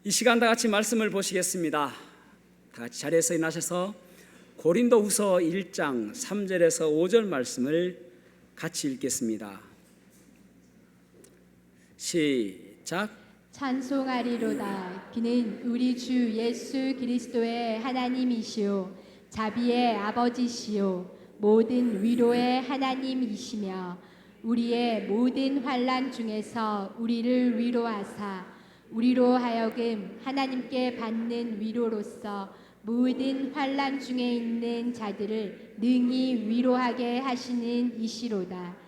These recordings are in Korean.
이 시간 다 같이 말씀을 보시겠습니다. 다 같이 자리에서 일어나셔서 고린도후서 1장 3절에서 5절 말씀을 같이 읽겠습니다. 시작. 찬송하리로다. 그는 우리 주 예수 그리스도의 하나님이시오 자비의 아버지시오 모든 위로의 하나님이시며 우리의 모든 환난 중에서 우리를 위로하사 우리로 하여금 하나님께 받는 위로로서 모든 환난 중에 있는 자들을 능히 위로하게 하시는 이시로다.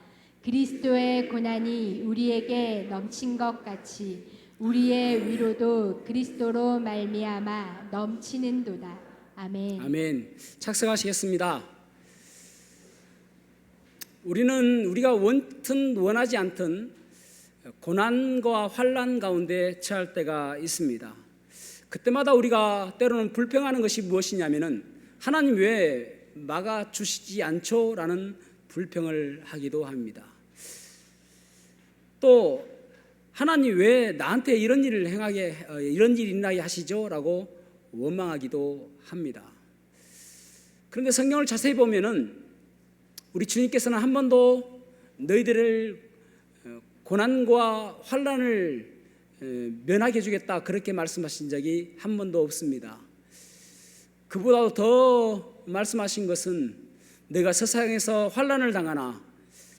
그리스도의 고난이 우리에게 넘친 것 같이 우리의 위로도 그리스도로 말미암아 넘치는도다. 아멘. 아멘. 착석하시겠습니다. 우리는 우리가 원튼 원하지 않든 고난과 환난 가운데 처할 때가 있습니다. 그때마다 우리가 때로는 불평하는 것이 무엇이냐면은 하나님 왜 막아주시지 않죠? 라는 불평을 하기도 합니다. 또 하나님 왜 나한테 이런 일을 이런 일이 일어나게 하시죠? 라고 원망하기도 합니다. 그런데 성경을 자세히 보면은 우리 주님께서는 한 번도 너희들을 고난과 환난을 면하게 해주겠다 그렇게 말씀하신 적이 한 번도 없습니다. 그보다도 더 말씀하신 것은 내가 세상에서 환난을 당하나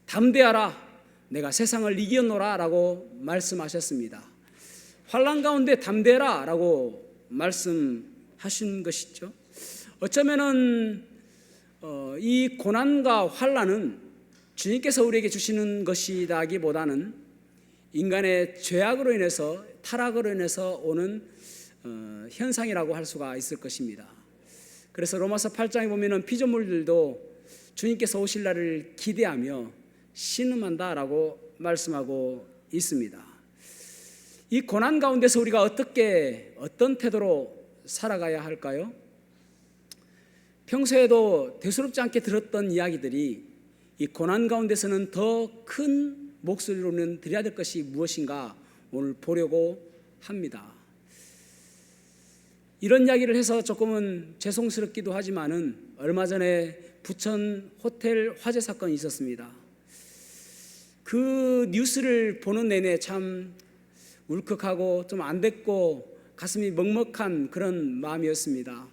담대하라 내가 세상을 이겼노라 라고 말씀하셨습니다. 환난 가운데 담대하라 라고 말씀하신 것이죠. 어쩌면은 이 고난과 환난은 주님께서 우리에게 주시는 것이라기보다는 인간의 죄악으로 인해서 타락으로 인해서 오는 현상이라고 할 수가 있을 것입니다. 그래서 로마서 8장에 보면은 피조물들도 주님께서 오실 날을 기대하며 신음한다라고 말씀하고 있습니다. 이 고난 가운데서 우리가 어떤 태도로 살아가야 할까요? 평소에도 대수롭지 않게 들었던 이야기들이 이 고난 가운데서는 더 큰 목소리로는 드려야 될 것이 무엇인가 오늘 보려고 합니다. 이런 이야기를 해서 조금은 죄송스럽기도 하지만은 얼마 전에 부천 호텔 화재 사건이 있었습니다. 그 뉴스를 보는 내내 참 울컥하고 좀 안 됐고 가슴이 먹먹한 그런 마음이었습니다.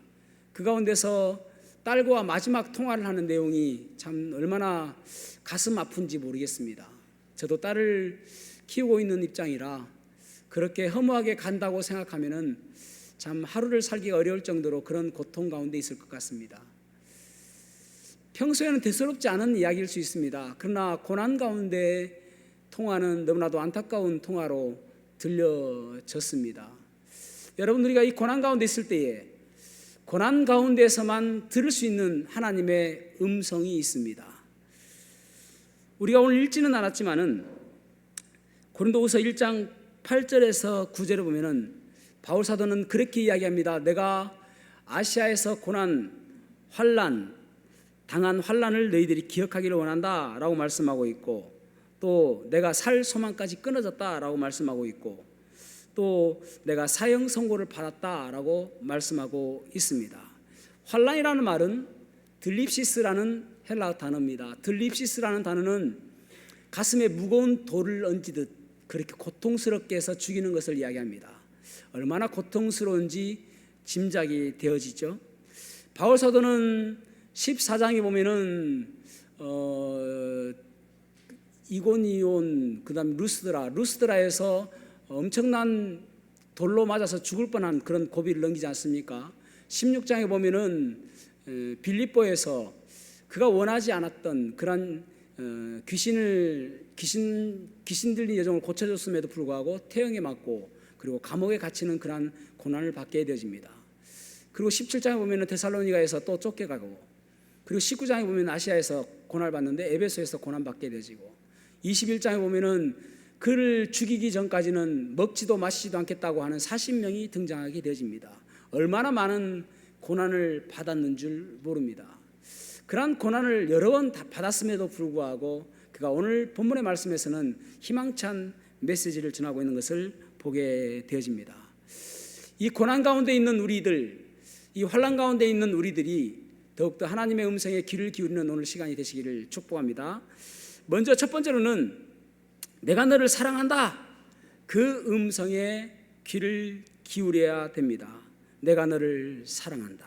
그 가운데서 딸과 마지막 통화를 하는 내용이 참 얼마나 가슴 아픈지 모르겠습니다. 저도 딸을 키우고 있는 입장이라 그렇게 허무하게 간다고 생각하면은 참 하루를 살기가 어려울 정도로 그런 고통 가운데 있을 것 같습니다. 평소에는 대수롭지 않은 이야기일 수 있습니다. 그러나 고난 가운데 통화는 너무나도 안타까운 통화로 들려졌습니다. 여러분, 우리가 이 고난 가운데 있을 때에 고난 가운데서만 들을 수 있는 하나님의 음성이 있습니다. 우리가 오늘 읽지는 않았지만은 고린도후서 1장 8절에서 9절에 보면은 바울 사도는 그렇게 이야기합니다. 내가 아시아에서 고난, 환난, 당한 환난을 너희들이 기억하기를 원한다라고 말씀하고 있고, 또 내가 살 소망까지 끊어졌다라고 말씀하고 있고, 또 내가 사형 선고를 받았다라고 말씀하고 있습니다. 환난이라는 말은 들립시스라는 헬라어 단어입니다. 들립시스라는 단어는 가슴에 무거운 돌을 얹히듯 그렇게 고통스럽게 해서 죽이는 것을 이야기합니다. 얼마나 고통스러운지 짐작이 되어지죠. 바울 사도는 14장에 보면은 이고니온 그다음 루스드라에서 엄청난 돌로 맞아서 죽을 뻔한 그런 고비를 넘기지 않습니까? 16장에 보면은 빌립보에서 그가 원하지 않았던 그런 귀신 들린 여종을 고쳐줬음에도 불구하고 태형에 맞고 그리고 감옥에 갇히는 그런 고난을 받게 되어집니다. 그리고 17장에 보면 데살로니가에서 또 쫓겨가고, 그리고 19장에 보면 아시아에서 고난을 받는데 에베소에서 고난받게 되어지고, 21장에 보면은 그를 죽이기 전까지는 먹지도 마시지도 않겠다고 하는 40명이 등장하게 되어집니다. 얼마나 많은 고난을 받았는 줄 모릅니다. 그러한 고난을 여러 번 받았음에도 불구하고 그가 오늘 본문의 말씀에서는 희망찬 메시지를 전하고 있는 것을 보게 되어집니다. 이 고난 가운데 있는 우리들, 이 환난 가운데 있는 우리들이 더욱더 하나님의 음성에 귀를 기울이는 오늘 시간이 되시기를 축복합니다. 먼저 첫 번째로는 내가 너를 사랑한다. 그 음성에 귀를 기울여야 됩니다. 내가 너를 사랑한다.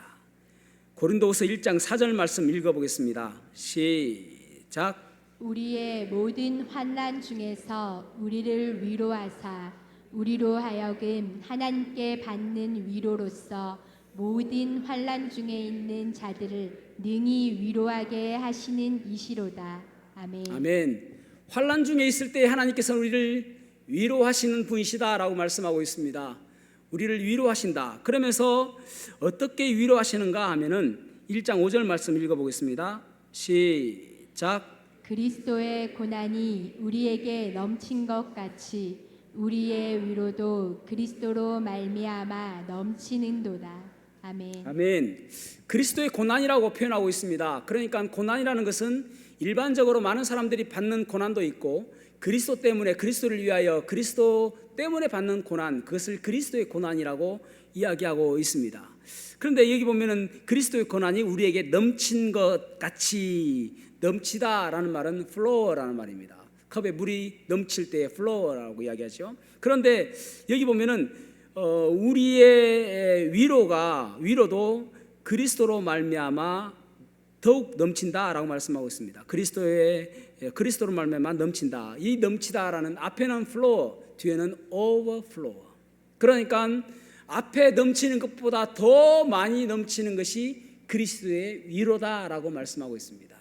고린도후서 1장 4절 말씀 읽어보겠습니다. 시작. 우리의 모든 환난 중에서 우리를 위로하사 우리로 하여금 하나님께 받는 위로로서 모든 환난 중에 있는 자들을 능히 위로하게 하시는 이시로다. 아멘. 아멘. 환난 중에 있을 때 하나님께서 우리를 위로하시는 분이시다라고 말씀하고 있습니다. 우리를 위로하신다. 그러면서 어떻게 위로하시는가 하면은 1장 5절 말씀 읽어보겠습니다. 시작. 그리스도의 고난이 우리에게 넘친 것 같이 우리의 위로도 그리스도로 말미암아 넘치는도다. 아멘. 아멘. 그리스도의 고난이라고 표현하고 있습니다. 그러니까 고난이라는 것은 일반적으로 많은 사람들이 받는 고난도 있고 그리스도 때문에, 그리스도를 위하여 그리스도 때문에 받는 고난, 그것을 그리스도의 고난이라고 이야기하고 있습니다. 그런데 여기 보면은 그리스도의 고난이 우리에게 넘친 것 같이, 넘치다라는 말은 flow라는 말입니다. 컵에 물이 넘칠 때 flow라고 이야기하죠. 그런데 여기 보면은 우리의 위로도 그리스도로 말미암아 더욱 넘친다라고 말씀하고 있습니다. 그리스도로 말미암아 넘친다. 이 넘치다라는 앞에는 flow, 뒤에는 overflow. 그러니까 앞에 넘치는 것보다 더 많이 넘치는 것이 그리스도의 위로다라고 말씀하고 있습니다.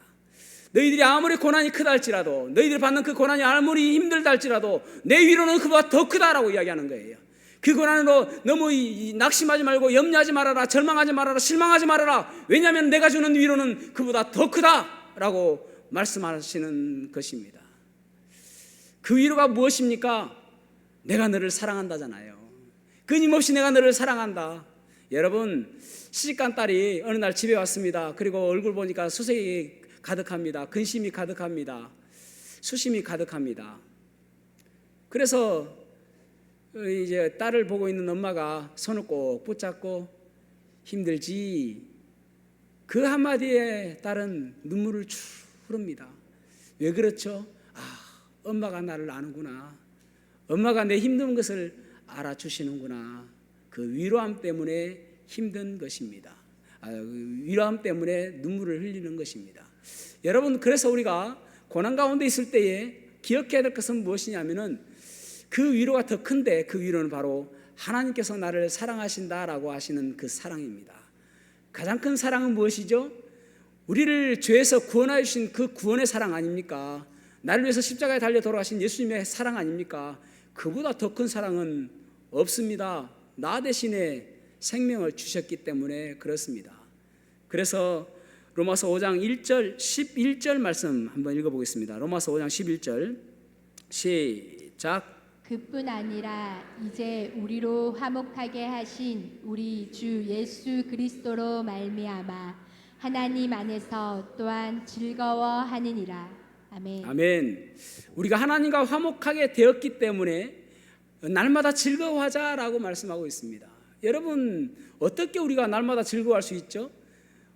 너희들이 아무리 고난이 크다 할지라도, 너희들이 받는 그 고난이 아무리 힘들다 할지라도 내 위로는 그보다 더 크다라고 이야기하는 거예요. 그 고난으로 너무 낙심하지 말고 염려하지 말아라, 절망하지 말아라, 실망하지 말아라. 왜냐하면 내가 주는 위로는 그보다 더 크다라고 말씀하시는 것입니다. 그 위로가 무엇입니까? 내가 너를 사랑한다잖아요. 끊임없이 내가 너를 사랑한다. 여러분, 시집간 딸이 어느 날 집에 왔습니다. 그리고 얼굴 보니까 수색이 가득합니다. 근심이 가득합니다. 수심이 가득합니다. 그래서 이제 딸을 보고 있는 엄마가 손을 꼭 붙잡고 힘들지? 그 한마디에 딸은 눈물을 쭉 흐릅니다. 왜 그렇죠? 엄마가 나를 아는구나. 엄마가 내 힘든 것을 알아주시는구나. 그 위로함 때문에 힘든 것입니다. 위로함 때문에 눈물을 흘리는 것입니다. 여러분, 그래서 우리가 고난 가운데 있을 때에 기억해야 될 것은 무엇이냐면은 그 위로가 더 큰데 그 위로는 바로 하나님께서 나를 사랑하신다라고 하시는 그 사랑입니다. 가장 큰 사랑은 무엇이죠? 우리를 죄에서 구원하여 주신 그 구원의 사랑 아닙니까? 나를 위해서 십자가에 달려 돌아가신 예수님의 사랑 아닙니까? 그보다 더 큰 사랑은 없습니다. 나 대신에 생명을 주셨기 때문에 그렇습니다. 그래서 로마서 5장 1절 11절 말씀 한번 읽어보겠습니다. 로마서 5장 11절 시작. 그뿐 아니라 이제 우리로 화목하게 하신 우리 주 예수 그리스도로 말미암아 하나님 안에서 또한 즐거워하느니라. 아멘. 아멘. 우리가 하나님과 화목하게 되었기 때문에 날마다 즐거워하자라고 말씀하고 있습니다. 여러분, 어떻게 우리가 날마다 즐거워할 수 있죠?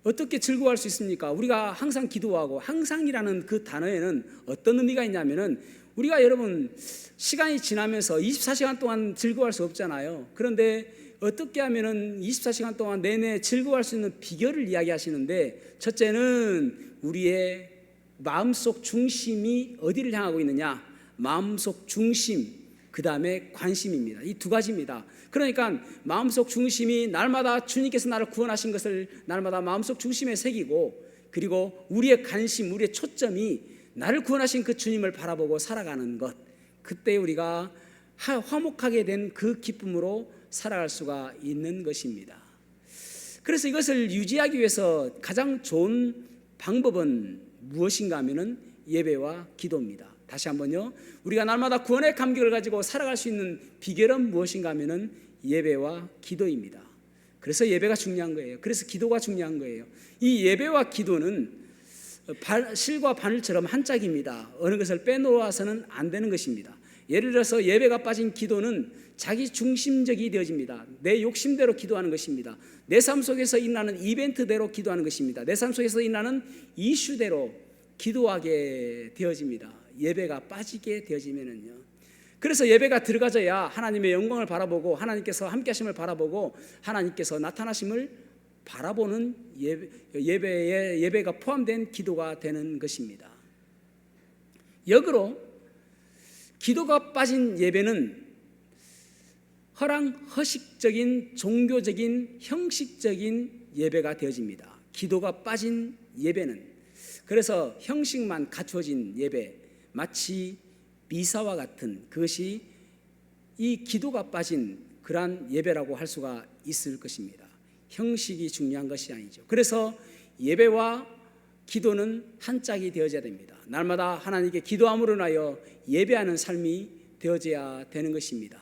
어떻게 즐거워할 수 있습니까? 우리가 항상 기도하고, 항상이라는 그 단어에는 어떤 의미가 있냐면은 우리가 여러분 시간이 지나면서 24시간 동안 즐거워할 수 없잖아요. 그런데 어떻게 하면은 24시간 동안 내내 즐거워할 수 있는 비결을 이야기하시는데, 첫째는 우리의 마음속 중심이 어디를 향하고 있느냐? 마음속 중심, 그 다음에 관심입니다. 이 두 가지입니다. 그러니까 마음속 중심이 날마다 주님께서 나를 구원하신 것을 날마다 마음속 중심에 새기고, 그리고 우리의 관심, 우리의 초점이 나를 구원하신 그 주님을 바라보고 살아가는 것, 그때 우리가 화목하게 된 그 기쁨으로 살아갈 수가 있는 것입니다. 그래서 이것을 유지하기 위해서 가장 좋은 방법은 무엇인가 하면은 예배와 기도입니다. 다시 한번요. 우리가 날마다 구원의 감격을 가지고 살아갈 수 있는 비결은 무엇인가 하면은 예배와 기도입니다. 그래서 예배가 중요한 거예요. 그래서 기도가 중요한 거예요. 이 예배와 기도는 실과 바늘처럼 한 짝입니다. 어느 것을 빼놓아서는 안 되는 것입니다. 예를 들어서 예배가 빠진 기도는 자기 중심적이 되어집니다. 내 욕심대로 기도하는 것입니다. 내 삶 속에서 일어나는 이벤트대로 기도하는 것입니다. 내 삶 속에서 일어나는 이슈대로 기도하게 되어집니다. 예배가 빠지게 되어지면은요. 그래서 예배가 들어가져야 하나님의 영광을 바라보고 하나님께서 함께 하심을 바라보고 하나님께서 나타나심을 바라보는 예배가 포함된 기도가 되는 것입니다. 역으로 기도가 빠진 예배는 허식적인 종교적인 형식적인 예배가 되어집니다. 기도가 빠진 예배는 그래서 형식만 갖춰진 예배, 마치 미사와 같은 그것이 이 기도가 빠진 그러한 예배라고 할 수가 있을 것입니다. 형식이 중요한 것이 아니죠. 그래서 예배와 기도는 한 짝이 되어져야 됩니다. 날마다 하나님께 기도함으로 인하여 예배하는 삶이 되어져야 되는 것입니다.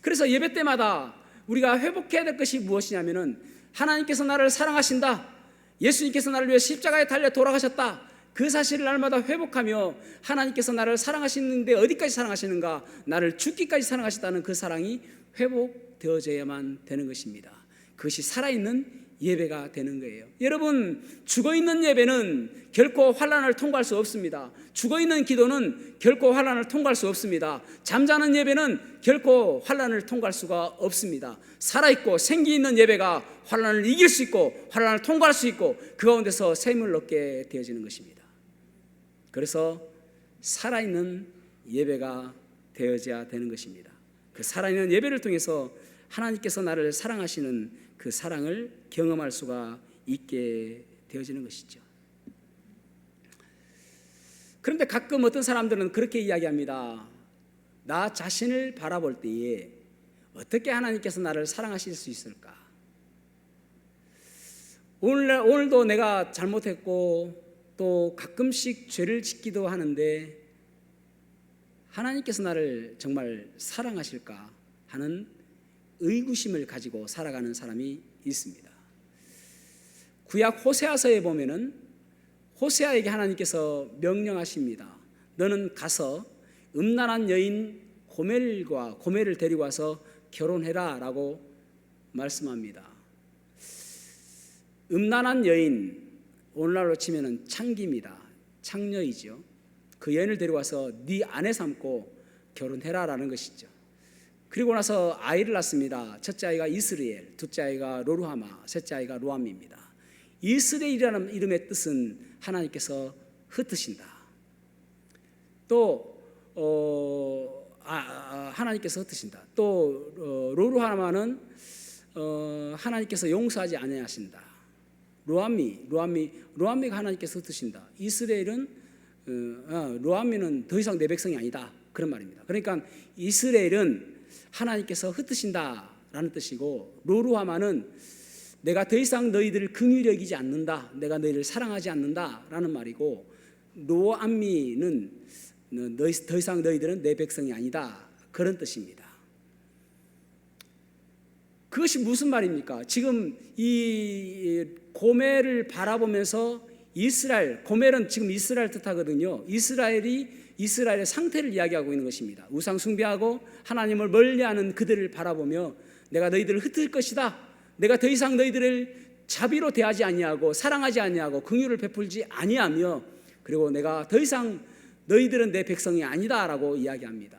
그래서 예배 때마다 우리가 회복해야 될 것이 무엇이냐면은 하나님께서 나를 사랑하신다, 예수님께서 나를 위해 십자가에 달려 돌아가셨다, 그 사실을 날마다 회복하며 하나님께서 나를 사랑하시는데 어디까지 사랑하시는가, 나를 죽기까지 사랑하셨다는 그 사랑이 회복되어져야만 되는 것입니다. 그것이 살아있는 예배가 되는 거예요. 여러분, 죽어있는 예배는 결코 환난을 통과할 수 없습니다. 죽어있는 기도는 결코 환난을 통과할 수 없습니다. 잠자는 예배는 결코 환난을 통과할 수가 없습니다. 살아있고 생기 있는 예배가 환난을 이길 수 있고 환난을 통과할 수 있고 그 가운데서 샘을 얻게 되어지는 것입니다. 그래서 살아있는 예배가 되어져야 되는 것입니다. 그 살아있는 예배를 통해서 하나님께서 나를 사랑하시는 그 사랑을 경험할 수가 있게 되어지는 것이죠. 그런데 가끔 어떤 사람들은 그렇게 이야기합니다. 나 자신을 바라볼 때에 어떻게 하나님께서 나를 사랑하실 수 있을까? 오늘도 내가 잘못했고 또 가끔씩 죄를 짓기도 하는데 하나님께서 나를 정말 사랑하실까 하는 의구심을 가지고 살아가는 사람이 있습니다. 구약 호세아서에 보면은 호세아에게 하나님께서 명령하십니다. 너는 가서 음란한 여인 고멜을 데리고 와서 결혼해라 라고 말씀합니다. 음란한 여인, 오늘날로 치면은 창기입니다. 창녀이죠. 그 여인을 데리고 와서 네 아내 삼고 결혼해라 라는 것이죠. 그리고 나서 아이를 낳습니다. 첫째 아이가 이스라엘, 둘째 아이가 로루하마, 셋째 아이가 로암입니다. 이스라엘이라는 이름의 뜻은 하나님께서 흩으신다. 또 하나님께서 흩으신다. 또 로루하마는 하나님께서 용서하지 아니하신다. 로암미가 하나님께서 흩으신다. 이스라엘은 로암미는 더 이상 내 백성이 아니다. 그런 말입니다. 그러니까 이스라엘은 하나님께서 흩으신다라는 뜻이고 로루하마는 내가 더 이상 너희들을 긍휼히 여기지 않는다, 내가 너희를 사랑하지 않는다라는 말이고 로암미는 더 이상 너희들은 내 백성이 아니다, 그런 뜻입니다. 그것이 무슨 말입니까? 지금 이 고멜을 바라보면서 고멜은 지금 이스라엘 뜻하거든요. 이스라엘의 상태를 이야기하고 있는 것입니다. 우상 숭배하고 하나님을 멀리하는 그들을 바라보며 내가 너희들을 흩을 것이다. 내가 더 이상 너희들을 자비로 대하지 아니하고 사랑하지 아니하고 긍휼을 베풀지 아니하며 그리고 내가 더 이상 너희들은 내 백성이 아니다라고 이야기합니다.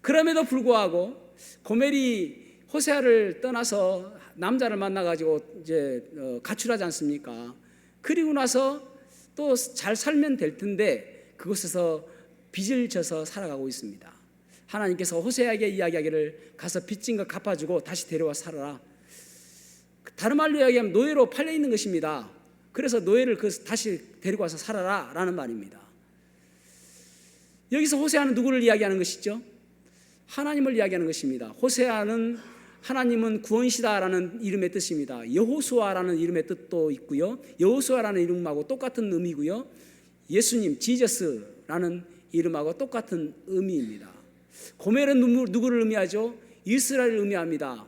그럼에도 불구하고 고멜이 호세아를 떠나서 남자를 만나가지고 이제 가출하지 않습니까? 그리고 나서 또 잘 살면 될 텐데 그곳에서 빚을 져서 살아가고 있습니다. 하나님께서 호세아에게 이야기하기를 가서 빚진 거 갚아주고 다시 데려와 살아라. 다른 말로 이야기하면 노예로 팔려 있는 것입니다. 그래서 노예를 다시 데리고 와서 살아라 라는 말입니다. 여기서 호세아는 누구를 이야기하는 것이죠? 하나님을 이야기하는 것입니다. 호세아는 하나님은 구원시다라는 이름의 뜻입니다. 여호수아라는 이름의 뜻도 있고요. 여호수아라는 이름하고 똑같은 의미고요. 예수님, 지저스라는 이름하고 똑같은 의미입니다. 고멜은 누구를 의미하죠? 이스라엘을 의미합니다.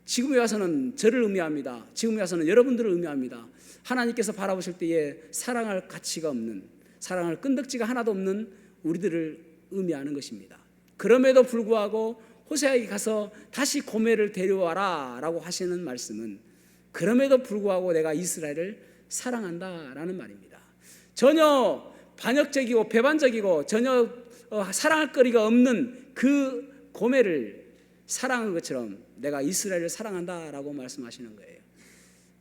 지금에 와서는 저를 의미합니다. 지금에 와서는 여러분들을 의미합니다. 하나님께서 바라보실 때에 사랑할 가치가 없는, 사랑할 끈덕지가 하나도 없는 우리들을 의미하는 것입니다. 그럼에도 불구하고 호세아에게 가서 다시 고멜을 데려와라 라고 하시는 말씀은 그럼에도 불구하고 내가 이스라엘을 사랑한다라는 말입니다. 전혀 반역적이고 배반적이고 전혀 사랑할 거리가 없는 그 고멜을 사랑한 것처럼 내가 이스라엘을 사랑한다라고 말씀하시는 거예요.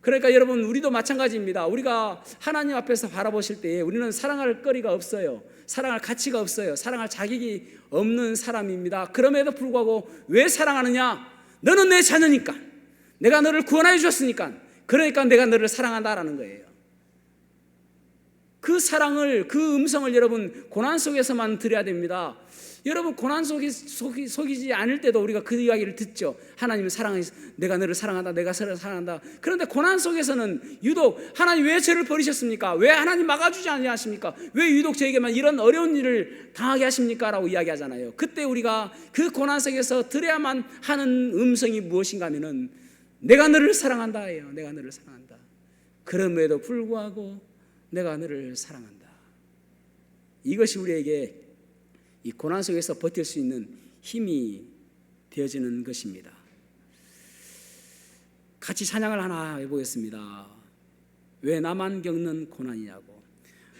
그러니까 여러분, 우리도 마찬가지입니다. 우리가 하나님 앞에서 바라보실 때에 우리는 사랑할 거리가 없어요. 사랑할 가치가 없어요. 사랑할 자격이 없는 사람입니다. 그럼에도 불구하고 왜 사랑하느냐? 너는 내 자녀니까, 내가 너를 구원하여 주었으니까, 그러니까 내가 너를 사랑한다라는 거예요. 그 사랑을, 그 음성을 여러분 고난 속에서만 들어야 됩니다. 여러분, 고난 속이지 않을 때도 우리가 그 이야기를 듣죠. 하나님은 내가 너를 사랑한다, 내가 너를 사랑한다. 그런데 고난 속에서는 유독 하나님 왜 저를 버리셨습니까? 왜 하나님 막아주지 않으십니까? 왜 유독 저에게만 이런 어려운 일을 당하게 하십니까? 라고 이야기하잖아요. 그때 우리가 그 고난 속에서 들어야만 하는 음성이 무엇인가 하면은 내가 너를 사랑한다예요. 내가 너를 사랑한다. 그럼에도 불구하고 내가 너를 사랑한다. 이것이 우리에게 이 고난 속에서 버틸 수 있는 힘이 되어지는 것입니다. 같이 찬양을 하나 해보겠습니다. 왜 나만 겪는 고난이냐고.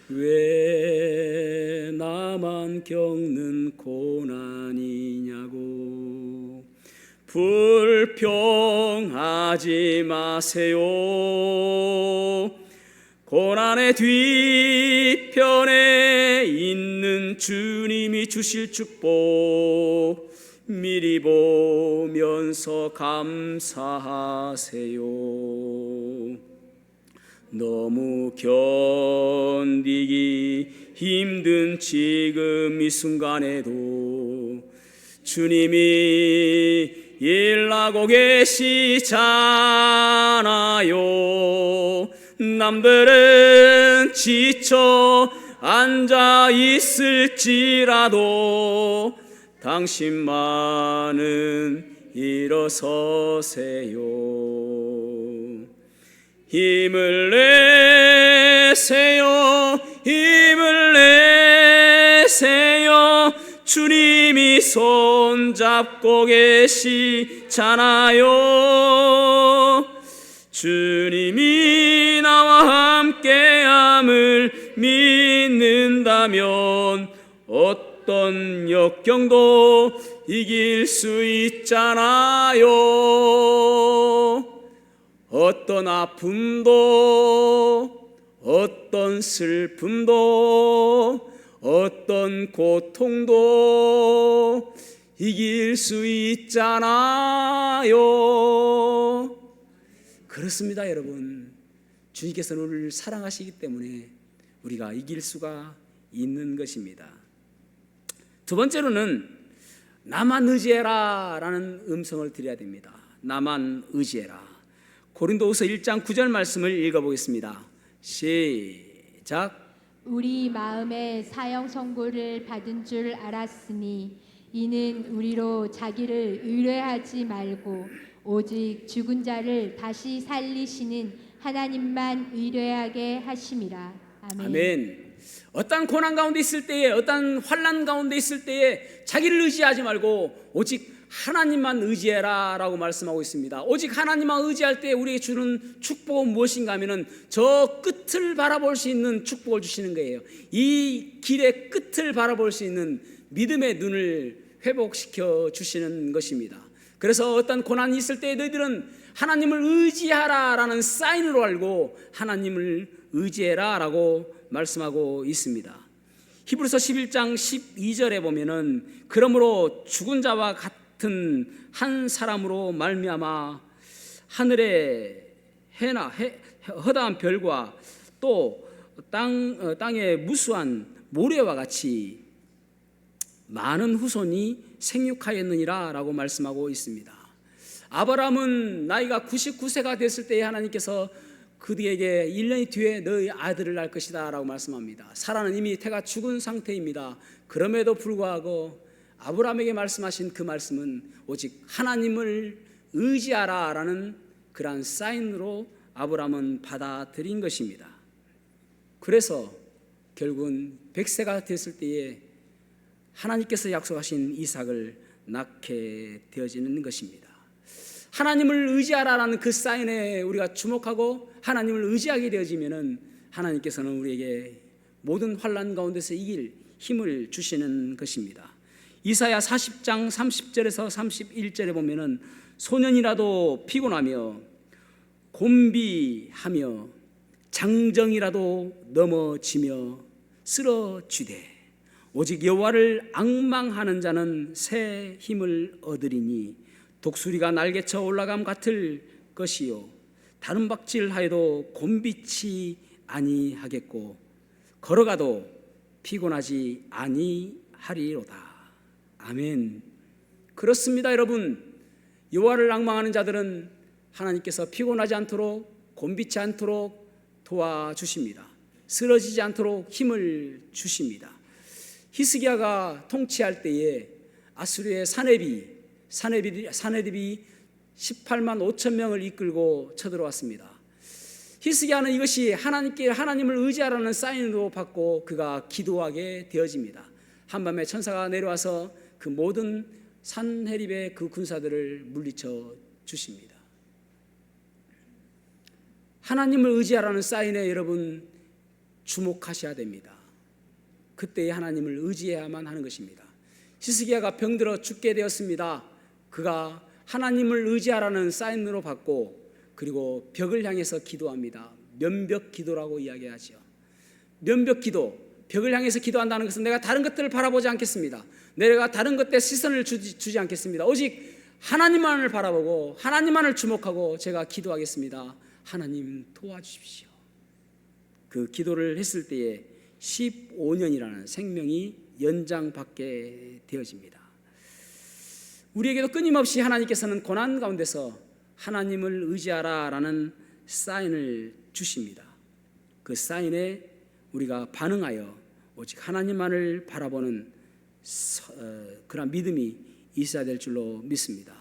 왜 나만 겪는 고난이냐고. 불평하지 마세요. 고난의 뒤편에 있는 주님이 주실 축복 미리 보면서 감사하세요. 너무 견디기 힘든 지금 이 순간에도 주님이 일하고 계시잖아요. 남들은 지쳐 앉아 있을지라도 당신만은 일어서세요. 힘을 내세요. 힘을 내세요. 주님이 손잡고 계시잖아요. 주님이 나와 함께함을 믿는다면 어떤 역경도 이길 수 있잖아요. 어떤 아픔도, 어떤 슬픔도, 어떤 고통도 이길 수 있잖아요. 그렇습니다, 여러분. 주님께서는 우리를 사랑하시기 때문에 우리가 이길 수가 있는 것입니다. 두 번째로는 나만 의지해라 라는 음성을 드려야 됩니다. 나만 의지해라. 고린도후서 1장 9절 말씀을 읽어보겠습니다. 시작. 우리 마음에 사형 선고를 받은 줄 알았으니 이는 우리로 자기를 의뢰하지 말고 오직 죽은 자를 다시 살리시는 하나님만 의뢰하게 하심이라. 아멘. 아멘. 어떤 고난 가운데 있을 때에, 어떤 환난 가운데 있을 때에 자기를 의지하지 말고 오직 하나님만 의지해라 라고 말씀하고 있습니다. 오직 하나님만 의지할 때 우리에게 주는 축복은 무엇인가 하면은 저 끝을 바라볼 수 있는 축복을 주시는 거예요. 이 길의 끝을 바라볼 수 있는 믿음의 눈을 회복시켜 주시는 것입니다. 그래서 어떤 고난이 있을 때 너희들은 하나님을 의지하라 라는 사인으로 알고 하나님을 의지해라 라고 말씀하고 있습니다. 히브리서 11장 12절에 보면은 그러므로 죽은 자와 같은 한 사람으로 말미암아 하늘의 해나 허다한 별과 또 땅의 무수한 모래와 같이 많은 후손이 생육하였느니라 라고 말씀하고 있습니다. 아브라함은 나이가 99세가 됐을 때에 하나님께서 그에게 1년 뒤에 너의 아들을 낳을 것이다 라고 말씀합니다. 사라는 이미 태가 죽은 상태입니다. 그럼에도 불구하고 아브라함에게 말씀하신 그 말씀은 오직 하나님을 의지하라 라는 그러한 사인으로 아브라함은 받아들인 것입니다. 그래서 결국은 100세가 됐을 때에 하나님께서 약속하신 이삭을 낳게 되어지는 것입니다. 하나님을 의지하라라는 그 사인에 우리가 주목하고 하나님을 의지하게 되어지면은 하나님께서는 우리에게 모든 환난 가운데서 이길 힘을 주시는 것입니다. 이사야 40장 30절에서 31절에 보면은 소년이라도 피곤하며 곤비하며 장정이라도 넘어지며 쓰러지되 오직 여호와를 앙망하는 자는 새 힘을 얻으리니 독수리가 날개쳐 올라감 같을 것이요 다른 박질하여도 곤비치 아니하겠고 걸어가도 피곤하지 아니하리로다. 아멘. 그렇습니다, 여러분. 여호와를 앙망하는 자들은 하나님께서 피곤하지 않도록 곤비치 않도록 도와주십니다. 쓰러지지 않도록 힘을 주십니다. 히스기야가 통치할 때에 아수르의 사네립이 18만 5천 명을 이끌고 쳐들어왔습니다. 히스기야는 이것이 하나님을 의지하라는 사인으로 받고 그가 기도하게 되어집니다. 한밤에 천사가 내려와서 그 모든 산헤립의 그 군사들을 물리쳐 주십니다. 하나님을 의지하라는 사인에 여러분 주목하셔야 됩니다. 그때에 하나님을 의지해야만 하는 것입니다. 히스기야가 병들어 죽게 되었습니다. 그가 하나님을 의지하라는 사인으로 받고 그리고 벽을 향해서 기도합니다. 면벽 기도라고 이야기하죠. 면벽 기도, 벽을 향해서 기도한다는 것은 내가 다른 것들을 바라보지 않겠습니다. 내가 다른 것에 시선을 주지 않겠습니다. 오직 하나님만을 바라보고 하나님만을 주목하고 제가 기도하겠습니다. 하나님 도와주십시오. 그 기도를 했을 때에 15년이라는 생명이 연장받게 되어집니다. 우리에게도 끊임없이 하나님께서는 고난 가운데서 하나님을 의지하라라는 사인을 주십니다. 그 사인에 우리가 반응하여 오직 하나님만을 바라보는 그런 믿음이 있어야 될 줄로 믿습니다.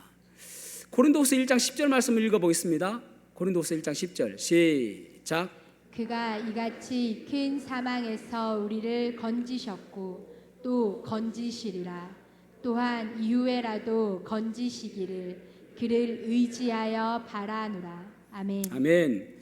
고린도후서 1장 10절 말씀을 읽어보겠습니다. 고린도후서 1장 10절 시작. 그가 이같이 큰 사망에서 우리를 건지셨고 또 건지시리라. 또한 이후에라도 건지시기를 그를 의지하여 바라노라. 아멘. 아멘.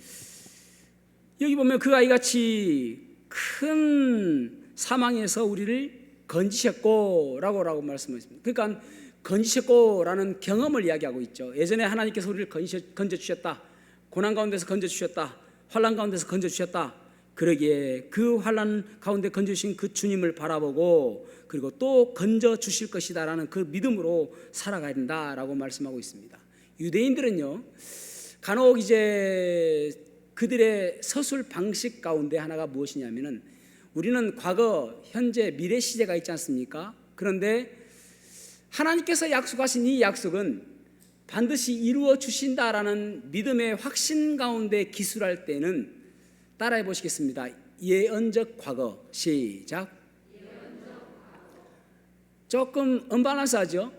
여기 보면 그가 이같이 큰 사망에서 우리를 건지셨고라고 말씀하십니다. 그러니까 건지셨고라는 경험을 이야기하고 있죠. 예전에 하나님께서 우리를 건져주셨다. 고난 가운데서 건져주셨다. 환난 가운데서 건져주셨다. 그러기에 그 환난 가운데 건져주신 그 주님을 바라보고 그리고 또 건져주실 것이다라는 그 믿음으로 살아가야 된다라고 말씀하고 있습니다. 유대인들은요, 간혹 이제 그들의 서술 방식 가운데 하나가 무엇이냐면은 우리는 과거, 현재, 미래 시제가 있지 않습니까? 그런데 하나님께서 약속하신 이 약속은 반드시 이루어 주신다라는 믿음의 확신 가운데 기술할 때는 따라해 보시겠습니다. 예언적 과거 시작. 조금 언밸런스하죠.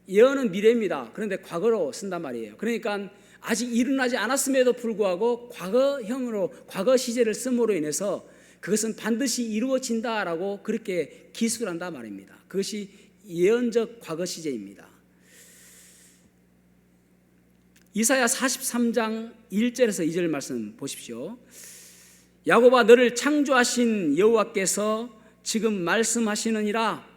예언은 미래입니다. 그런데 과거로 쓴단 말이에요. 그러니까 아직 일어나지 않았음에도 불구하고 과거형으로 과거 시제를 씀으로 인해서 그것은 반드시 이루어진다라고 그렇게 기술한다 말입니다. 그것이 예언적 과거 시제입니다. 이사야 43장 1절에서 2절 말씀 보십시오. 야곱아 너를 창조하신 여호와께서 지금 말씀하시느니라.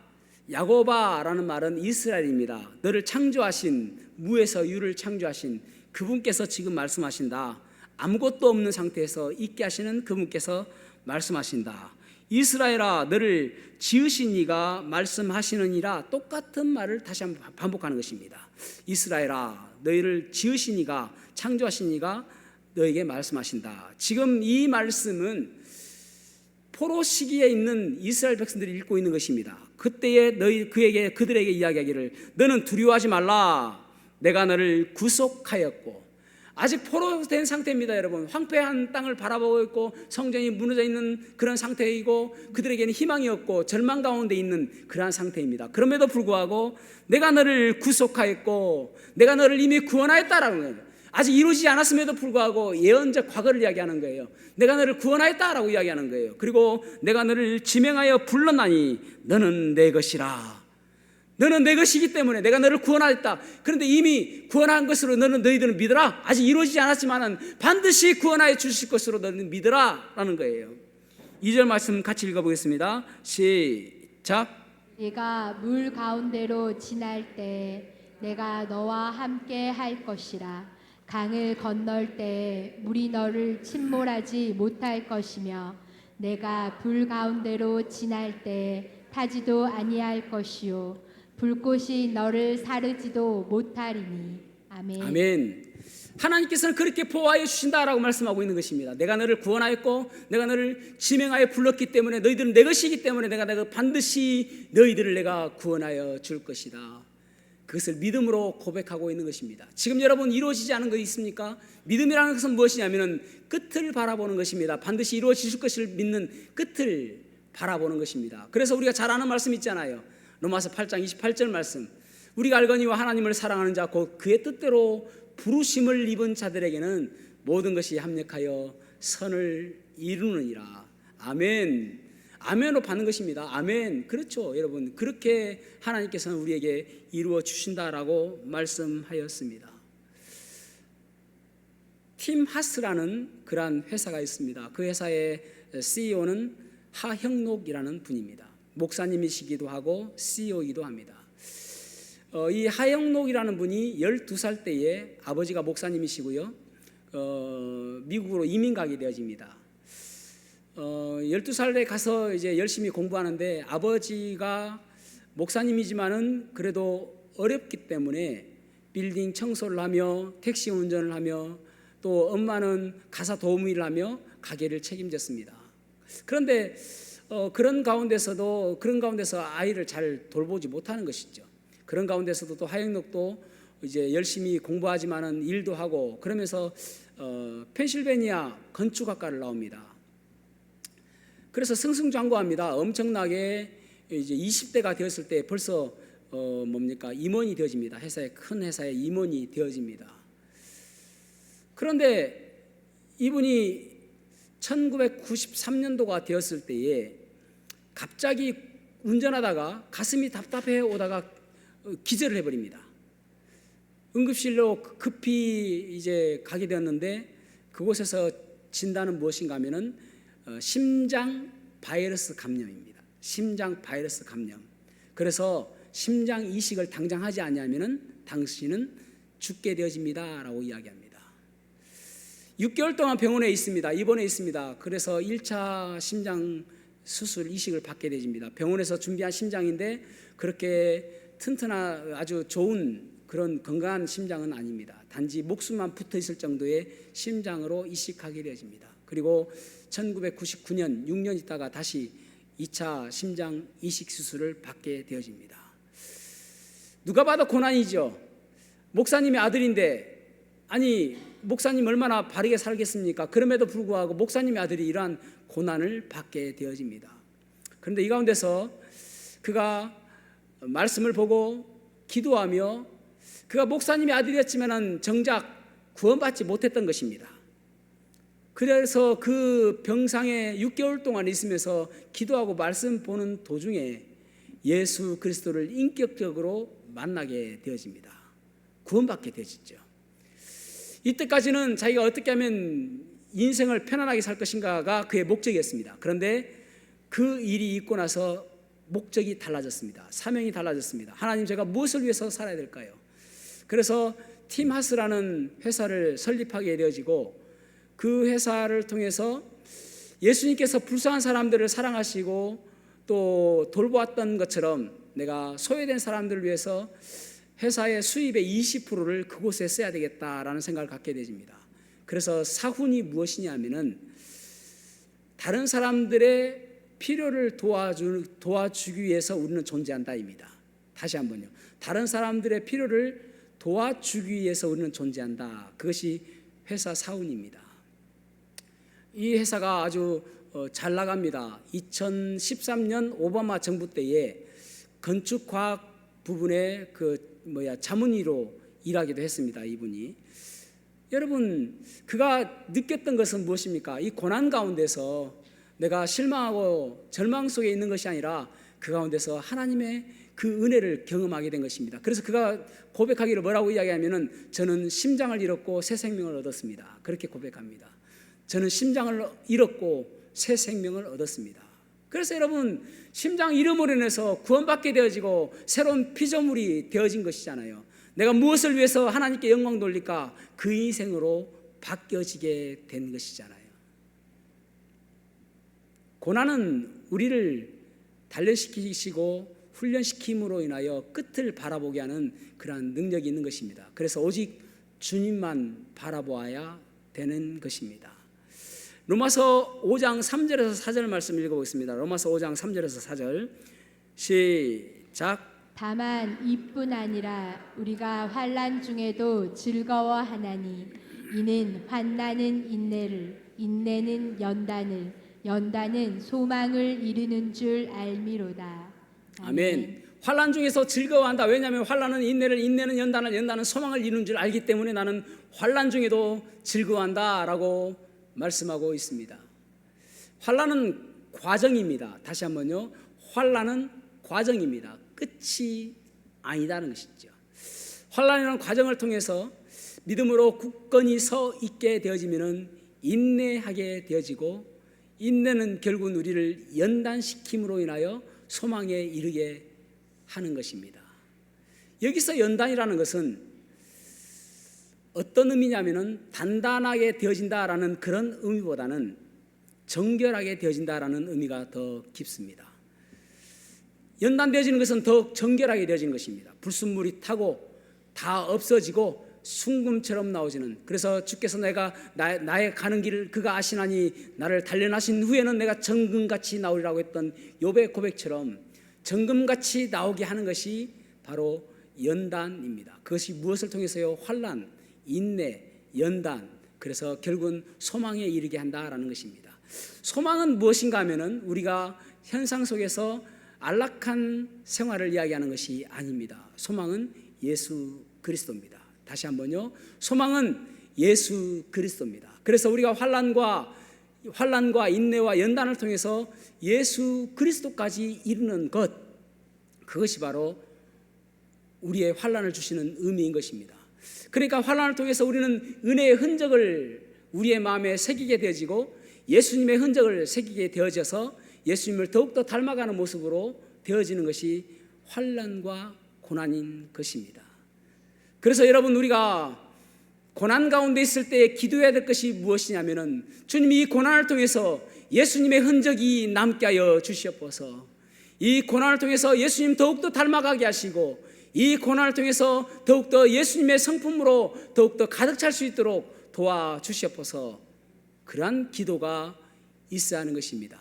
야곱아라는 말은 이스라엘입니다. 너를 창조하신, 무에서 유를 창조하신 그분께서 지금 말씀하신다. 아무것도 없는 상태에서 있게 하시는 그분께서 말씀하신다. 이스라엘아 너를 지으신 이가 말씀하시느니라. 똑같은 말을 다시 한번 반복하는 것입니다. 이스라엘아 너희를 지으신 이가, 창조하신 이가 너에게 말씀하신다. 지금 이 말씀은 포로 시기에 있는 이스라엘 백성들이 읽고 있는 것입니다. 그때에 그들에게 이야기하기를 너는 두려워하지 말라. 내가 너를 구속하였고. 아직 포로된 상태입니다. 여러분, 황폐한 땅을 바라보고 있고 성전이 무너져 있는 그런 상태이고 그들에게는 희망이 없고 절망 가운데 있는 그러한 상태입니다. 그럼에도 불구하고 내가 너를 구속하였고 내가 너를 이미 구원하였다라는 거예요. 아직 이루어지지 않았음에도 불구하고 예언적 과거를 이야기하는 거예요. 내가 너를 구원하였다라고 이야기하는 거예요. 그리고 내가 너를 지명하여 불렀나니 너는 내 것이라. 너는 내 것이기 때문에 내가 너를 구원하였다. 그런데 이미 구원한 것으로 너희들은 믿어라. 아직 이루어지지 않았지만 반드시 구원하여 주실 것으로 너희는 믿어라 라는 거예요. 2절 말씀 같이 읽어보겠습니다. 시작. 네가 물 가운데로 지날 때 내가 너와 함께 할 것이라. 강을 건널 때 물이 너를 침몰하지 못할 것이며 내가 불 가운데로 지날 때 타지도 아니할 것이요 불꽃이 너를 사르지도 못하리니. 아멘. 아멘. 하나님께서는 그렇게 보호하여 주신다라고 말씀하고 있는 것입니다. 내가 너를 구원하였고 내가 너를 지명하여 불렀기 때문에 너희들은 내 것이기 때문에 내가 반드시 너희들을 내가 구원하여 줄 것이다. 그것을 믿음으로 고백하고 있는 것입니다. 지금 여러분 이루어지지 않은 거 있습니까? 믿음이라는 것은 무엇이냐면 끝을 바라보는 것입니다. 반드시 이루어질 것을 믿는 끝을 바라보는 것입니다. 그래서 우리가 잘 아는 말씀 있잖아요. 로마서 8장 28절 말씀. 우리가 알거니와 하나님을 사랑하는 자 곧 그의 뜻대로 부르심을 입은 자들에게는 모든 것이 합력하여 선을 이루느니라. 아멘. 아멘으로 받는 것입니다. 아멘. 그렇죠, 여러분. 그렇게 하나님께서는 우리에게 이루어 주신다라고 말씀하였습니다. 팀 하스라는 그러한 회사가 있습니다. 그 회사의 CEO는 하형록이라는 분입니다. 목사님이시기도 하고 CEO이기도 합니다. 이 하형록이라는 분이 12살 때에 아버지가 목사님이시고요, 미국으로 이민 가게 되어집니다. 12살에 가서 이제 열심히 공부하는데 아버지가 목사님이지만은 그래도 어렵기 때문에 빌딩 청소를 하며 택시 운전을 하며 또 엄마는 가사 도우미 일을 하며 가게를 책임졌습니다. 그런데 그런 가운데서 아이를 잘 돌보지 못하는 것이죠. 그런 가운데서도 또 하영록도 이제 열심히 공부하지만은 일도 하고 그러면서 펜실베니아 건축학과를 나옵니다. 그래서 승승장구합니다. 엄청나게 이제 20대가 되었을 때 벌써 임원이 되어집니다. 큰 회사의 임원이 되어집니다. 그런데 이분이 1993년도가 되었을 때에 갑자기 운전하다가 가슴이 답답해 오다가 기절을 해버립니다. 응급실로 급히 이제 가게 되었는데 그곳에서 진단은 무엇인가 하면은 심장 바이러스 감염입니다. 심장 바이러스 감염. 그래서 심장 이식을 당장 하지 않으면은 당신은 죽게 되어집니다라고 이야기합니다. 6개월 동안 병원에 있습니다. 입원해 있습니다. 그래서 1차 심장 수술 이식을 받게 되집니다. 병원에서 준비한 심장인데 그렇게 튼튼한 아주 좋은 그런 건강한 심장은 아닙니다. 단지 목숨만 붙어 있을 정도의 심장으로 이식하게 되어집니다. 그리고 1999년 6년 있다가 다시 2차 심장 이식 수술을 받게 되어집니다. 누가 봐도 고난이죠. 목사님의 아들인데 아니 목사님 얼마나 바르게 살겠습니까? 그럼에도 불구하고 목사님의 아들이 이러한 고난을 받게 되어집니다. 그런데 이 가운데서 그가 말씀을 보고 기도하며 그가 목사님의 아들이었지만 정작 구원받지 못했던 것입니다. 그래서 그 병상에 6개월 동안 있으면서 기도하고 말씀 보는 도중에 예수 그리스도를 인격적으로 만나게 되어집니다. 구원받게 되어지죠. 이때까지는 자기가 어떻게 하면 인생을 편안하게 살 것인가가 그의 목적이었습니다. 그런데 그 일이 있고 나서 목적이 달라졌습니다. 사명이 달라졌습니다. 하나님, 제가 무엇을 위해서 살아야 될까요? 그래서 팀하스라는 회사를 설립하게 되어지고 그 회사를 통해서 예수님께서 불쌍한 사람들을 사랑하시고 또 돌보았던 것처럼 내가 소외된 사람들을 위해서 회사의 수입의 20%를 그곳에 써야 되겠다라는 생각을 갖게 되집니다. 그래서 사훈이 무엇이냐면은 다른 사람들의 필요를 도와주기 위해서 우리는 존재한다입니다. 다시 한번요. 다른 사람들의 필요를 도와주기 위해서 우리는 존재한다. 그것이 회사 사훈입니다. 이 회사가 아주 잘 나갑니다. 2013년 오바마 정부 때에 건축과학 부분의 자문의로 일하기도 했습니다. 이분이 여러분, 그가 느꼈던 것은 무엇입니까? 이 고난 가운데서 내가 실망하고 절망 속에 있는 것이 아니라 그 가운데서 하나님의 그 은혜를 경험하게 된 것입니다. 그래서 그가 고백하기를 뭐라고 이야기하면은 저는 심장을 잃었고 새 생명을 얻었습니다. 그렇게 고백합니다. 저는 심장을 잃었고 새 생명을 얻었습니다. 그래서 여러분, 심장 잃음으로 인해서 구원받게 되어지고 새로운 피조물이 되어진 것이잖아요. 내가 무엇을 위해서 하나님께 영광 돌릴까? 그 인생으로 바뀌어지게 된 것이잖아요. 고난은 우리를 단련시키시고 훈련시킴으로 인하여 끝을 바라보게 하는 그러한 능력이 있는 것입니다. 그래서 오직 주님만 바라보아야 되는 것입니다. 로마서 5장 3절에서 4절 말씀 읽어보겠습니다. 로마서 5장 3절에서 4절 시작. 다만 이뿐 아니라 우리가 환난 중에도 즐거워하나니 이는 환난은 인내를, 인내는 연단을, 연단은 소망을 이루는 줄 알미로다. 아멘. 환난 중에서 즐거워한다. 왜냐하면 환난은 인내를, 인내는 연단을, 연단은 소망을 이루는 줄 알기 때문에 나는 환난 중에도 즐거워한다라고 말씀하고 있습니다. 환난은 과정입니다. 다시 한번요. 환난은 과정입니다. 끝이 아니다는 것이죠. 환난이라는 과정을 통해서 믿음으로 굳건히 서 있게 되어지면은 인내하게 되어지고, 인내는 결국은 우리를 연단시킴으로 인하여 소망에 이르게 하는 것입니다. 여기서 연단이라는 것은 어떤 의미냐면은 단단하게 되어진다라는 그런 의미보다는 정결하게 되어진다라는 의미가 더 깊습니다. 연단되어지는 것은 더욱 정결하게 되어지는 것입니다. 불순물이 타고 다 없어지고 순금처럼 나오지는, 그래서 주께서 내가 나의 가는 길을 그가 아시나니 나를 단련하신 후에는 내가 정금같이 나오리라고 했던 욥의 고백처럼 정금같이 나오게 하는 것이 바로 연단입니다. 그것이 무엇을 통해서요? 환난, 인내, 연단, 그래서 결국은 소망에 이르게 한다라는 것입니다. 소망은 무엇인가 하면은 우리가 현상 속에서 안락한 생활을 이야기하는 것이 아닙니다. 소망은 예수 그리스도입니다. 다시 한번요. 소망은 예수 그리스도입니다. 그래서 우리가 환난과 인내와 연단을 통해서 예수 그리스도까지 이르는 것, 그것이 바로 우리의 환난을 주시는 의미인 것입니다. 그러니까 환난을 통해서 우리는 은혜의 흔적을 우리의 마음에 새기게 되어지고 예수님의 흔적을 새기게 되어져서 예수님을 더욱더 닮아가는 모습으로 되어지는 것이 환난과 고난인 것입니다. 그래서 여러분, 우리가 고난 가운데 있을 때 기도해야 될 것이 무엇이냐면은 주님이 이 고난을 통해서 예수님의 흔적이 남게 하여 주시옵소서. 이 고난을 통해서 예수님 더욱더 닮아가게 하시고 이 고난을 통해서 더욱더 예수님의 성품으로 더욱더 가득 찰 수 있도록 도와주시옵소서. 그러한 기도가 있어야 하는 것입니다.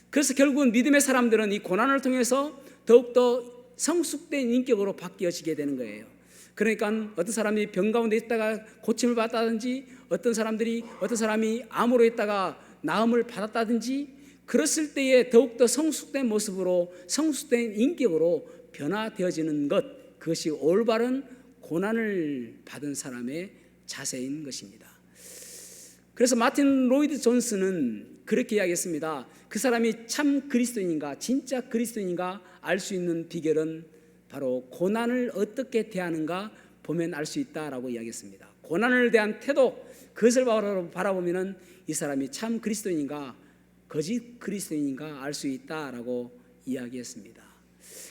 그래서 결국은 믿음의 사람들은 이 고난을 통해서 더욱더 성숙된 인격으로 바뀌어지게 되는 거예요. 그러니까 어떤 사람이 병 가운데 있다가 고침을 받았다든지, 어떤 사람이 암으로 있다가 나음을 받았다든지, 그랬을 때에 더욱더 성숙된 모습으로, 성숙된 인격으로 변화되어지는 것, 그것이 올바른 고난을 받은 사람의 자세인 것입니다. 그래서 마틴 로이드 존스는 그렇게 이야기했습니다. 그 사람이 참 그리스도인인가, 진짜 그리스도인인가 알 수 있는 비결은 바로 고난을 어떻게 대하는가 보면 알 수 있다라고 이야기했습니다. 고난을 대한 태도, 그것을 바라보면 이 사람이 참 그리스도인인가 거짓 그리스도인인가 알 수 있다라고 이야기했습니다.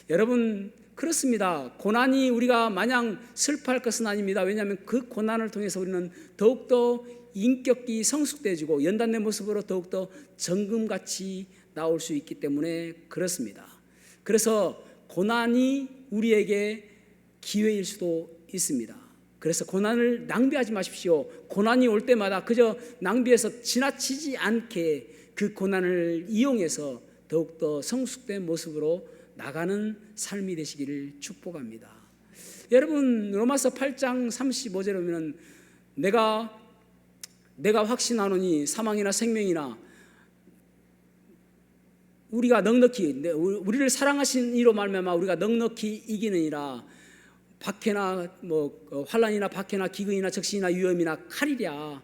여러분, 그렇습니다. 고난이 우리가 마냥 슬퍼할 것은 아닙니다. 왜냐하면 그 고난을 통해서 우리는 더욱더 인격이 성숙되어지고 연단된 모습으로 더욱더 정금같이 나올 수 있기 때문에 그렇습니다. 그래서 고난이 우리에게 기회일 수도 있습니다. 그래서 고난을 낭비하지 마십시오. 고난이 올 때마다 그저 낭비해서 지나치지 않게 그 고난을 이용해서 더욱더 성숙된 모습으로 나가는 삶이 되시기를 축복합니다. 여러분, 로마서 8장 35절에 보면 내가 확신하노니 사망이나 생명이나 우리가 넉넉히, 우리를 사랑하신 이로 말미암아 우리가 넉넉히 이기느니라. 박해나 환란이나 박해나 기근이나 적신이나 위험이나 칼이랴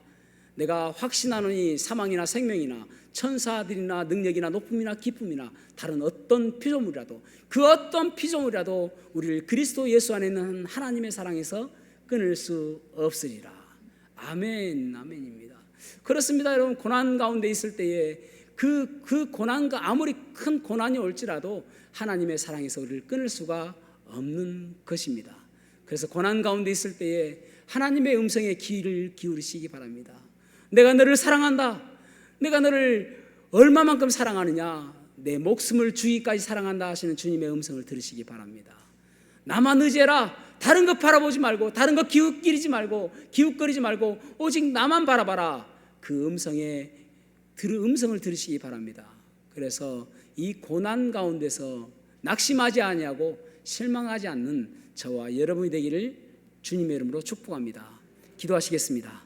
내가 확신하노니 사망이나 생명이나 천사들이나 능력이나 높음이나 기쁨이나 다른 어떤 피조물이라도 그 어떤 피조물이라도 우리를 그리스도 예수 안에 있는 하나님의 사랑에서 끊을 수 없으리라. 아멘, 아멘입니다. 그렇습니다. 여러분, 고난 가운데 있을 때에 그 고난과 아무리 큰 고난이 올지라도 하나님의 사랑에서 우리를 끊을 수가 없는 것입니다. 그래서 고난 가운데 있을 때에 하나님의 음성에 귀를 기울이시기 바랍니다. 내가 너를 사랑한다. 내가 너를 얼마만큼 사랑하느냐, 내 목숨을 주기까지 사랑한다 하시는 주님의 음성을 들으시기 바랍니다. 나만 의지해라. 다른 것 바라보지 말고, 다른 것 기웃거리지 말고 오직 나만 바라봐라. 그 음성을 들으시기 바랍니다. 그래서 이 고난 가운데서 낙심하지 아니하고 실망하지 않는 저와 여러분이 되기를 주님의 이름으로 축복합니다. 기도하시겠습니다.